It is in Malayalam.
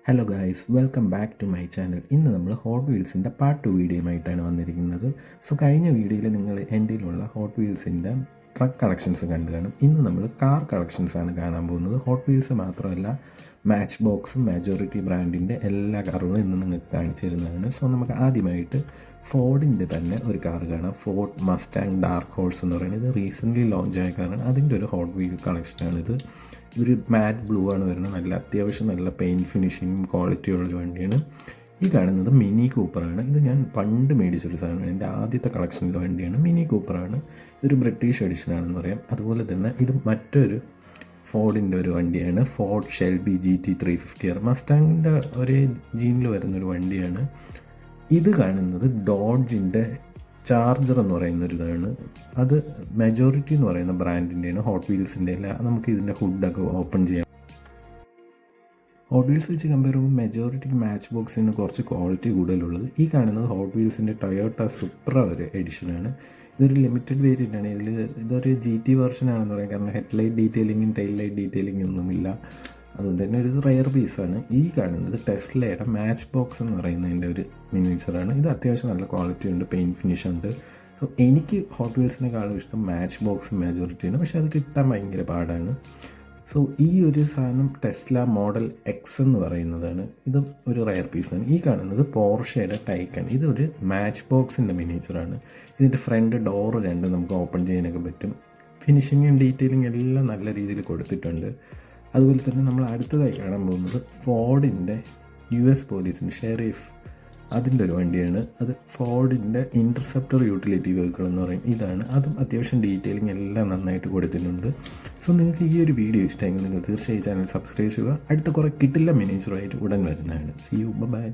Hello guys, welcome back to my channel. ഇന്ന് നമ്മൾ ഹോട്ട് വീൽസിൻ്റെ പാർട്ട് 2 വീഡിയോയുമായിട്ടാണ് വന്നിരിക്കുന്നത്. സോ കഴിഞ്ഞ വീഡിയോയിൽ നിങ്ങൾ എൻ്റെയിലുള്ള ഹോട്ട് വീൽസിൻ്റെ ട്രക്ക് കളക്ഷൻസ് കണ്ടു കാണും. ഇന്ന് നമ്മൾ കാർ കളക്ഷൻസാണ് കാണാൻ പോകുന്നത്. ഹോട്ട് വീൽസ് മാത്രമല്ല, മാച്ച് ബോക്സും മെജോറിറ്റി ബ്രാൻഡിൻ്റെ എല്ലാ കാറുകളും ഇന്ന് നിങ്ങൾക്ക് കാണിച്ചു തരുന്നതാണ്. സോ നമുക്ക് ആദ്യമായിട്ട് ഫോർഡിൻ്റെ തന്നെ ഒരു കാർ കാണാം. ഫോർഡ് മസ്റ്റാങ് ഡാർക്ക് ഹോഴ്സ് എന്ന് പറയുന്നത് ഇത് റീസെൻ്റ്ലി ലോഞ്ച് ആയ കാറാണ്. അതിൻ്റെ ഒരു ഹോട്ട് വീൽ കളക്ഷനാണിത്. ഇതൊരു മാറ്റ് ബ്ലൂ ആണ് വരുന്നത്. നല്ല അത്യാവശ്യം നല്ല പെയിൻറ്റ് ഫിനിഷിങ് ക്വാളിറ്റിയുള്ള വണ്ടിയാണ്. ഈ കാണുന്നത് മിനി കൂപ്പറാണ്. ഇത് ഞാൻ പണ്ട് മേടിച്ചൊരു സാധനമാണ്. എൻ്റെ ആദ്യത്തെ കളക്ഷനിലെ വണ്ടിയാണ്. മിനി കൂപ്പറാണ്. ഇതൊരു ബ്രിട്ടീഷ് എഡിഷനാണെന്ന് പറയാം. അതുപോലെ തന്നെ ഇത് മറ്റൊരു ഫോർഡിൻ്റെ ഒരു വണ്ടിയാണ്. ഫോർഡ് ഷെൽബി GT 350R മസ്റ്റാങ്ങിൻ്റെ ഒരേ ജീനിൽ വരുന്നൊരു വണ്ടിയാണ്. ഇത് കാണുന്നത് ഡോഡ്ജിൻ്റെ ചാർജർ എന്ന് പറയുന്നൊരിതാണ്. അത് മെജോറിറ്റി എന്ന് പറയുന്ന ബ്രാൻഡിൻ്റെയാണ്, ഹോട്ട് വീൽസിൻ്റെ അല്ല. നമുക്ക് ഇതിൻ്റെ ഹുഡൊക്കെ ഓപ്പൺ ചെയ്യാം. ഹോട്ട് വീൽസ് വെച്ച് കമ്പയർ ചെയ്യുമ്പോൾ മെജോറിറ്റിക്ക് മാച്ച് ബോക്സിന് കുറച്ച് ക്വാളിറ്റി കൂടുതലുള്ളത്. ഈ കാണുന്നത് ഹോട്ട് വീൽസിൻ്റെ ടൊയോട്ട സുപ്ര ഒരു എഡിഷനാണ്. ഇതൊരു ലിമിറ്റഡ് വേരിയൻ്റ് ആണ്. ഇതൊരു GT വെർഷനാണെന്ന് പറയാം. കാരണം ഹെഡ്ലൈറ്റ് ഡീറ്റെയിലിങ്ങും ടെയിൽ ലൈറ്റ് ഡീറ്റെയിലിങ്ങും ഒന്നുമില്ല. അതുകൊണ്ട് തന്നെ ഒരു റെയർ പീസാണ്. ഈ കാണുന്നത് ടെസ്ലയുടെ മാച്ച് ബോക്സ് എന്ന് പറയുന്നതിൻ്റെ ഒരു മിനിച്ചറാണ്. ഇത് അത്യാവശ്യം നല്ല ക്വാളിറ്റി ഉണ്ട്, പെയിൻറ്റ് ഫിനിഷ് ഉണ്ട്. സോ എനിക്ക് ഹോട്ട് വീൽസിനെക്കാളും ഇഷ്ടം മാച്ച് ബോക്സ് മെജോറിറ്റിയാണ്. പക്ഷേ അത് കിട്ടാൻ ഭയങ്കര പാടാണ്. സോ ഈ ഒരു സാധനം ടെസ്ല മോഡൽ എക്സ് എന്ന് പറയുന്നതാണ്. ഇത് ഒരു റെയർ പീസാണ്. ഈ കാണുന്നത് പോർഷയുടെ ടൈക്കൺ. ഇതൊരു മാച്ച് ബോക്സിൻ്റെ മിനിച്ചറാണ്. ഇതിൻ്റെ ഫ്രണ്ട് ഡോറ് രണ്ട് നമുക്ക് ഓപ്പൺ ചെയ്യാനൊക്കെ പറ്റും. ഫിനിഷിങ്ങും ഡീറ്റെയിലിംഗ് എല്ലാം നല്ല രീതിയിൽ കൊടുത്തിട്ടുണ്ട്. അതുപോലെ തന്നെ നമ്മൾ അടുത്തതായി കാണാൻ പോകുന്നത് ഫോർഡിൻ്റെ US പോലീസിൻ്റെ ഷെരീഫ് അതിൻ്റെ ഒരു വണ്ടിയാണ്. അത് ഫോർഡിൻ്റെ ഇൻ്റർസെപ്റ്റർ യൂട്ടിലിറ്റി വെഹിക്കിൾ എന്ന് പറയും. ഇതാണ്. അതും അത്യാവശ്യം ഡീറ്റെയിലിംഗ് എല്ലാം നന്നായിട്ട് കൊടുത്തിട്ടുണ്ട്. സോ നിങ്ങൾക്ക് ഈ ഒരു വീഡിയോ ഇഷ്ടമെങ്കിൽ നിങ്ങൾ തീർച്ചയായും ചാനൽ സബ്സ്ക്രൈബ് ചെയ്യുക. അടുത്ത കുറേ കിട്ടില്ല മിനിച്ചറുമായിട്ട് ഉടൻ വരുന്നതാണ്. See you, by.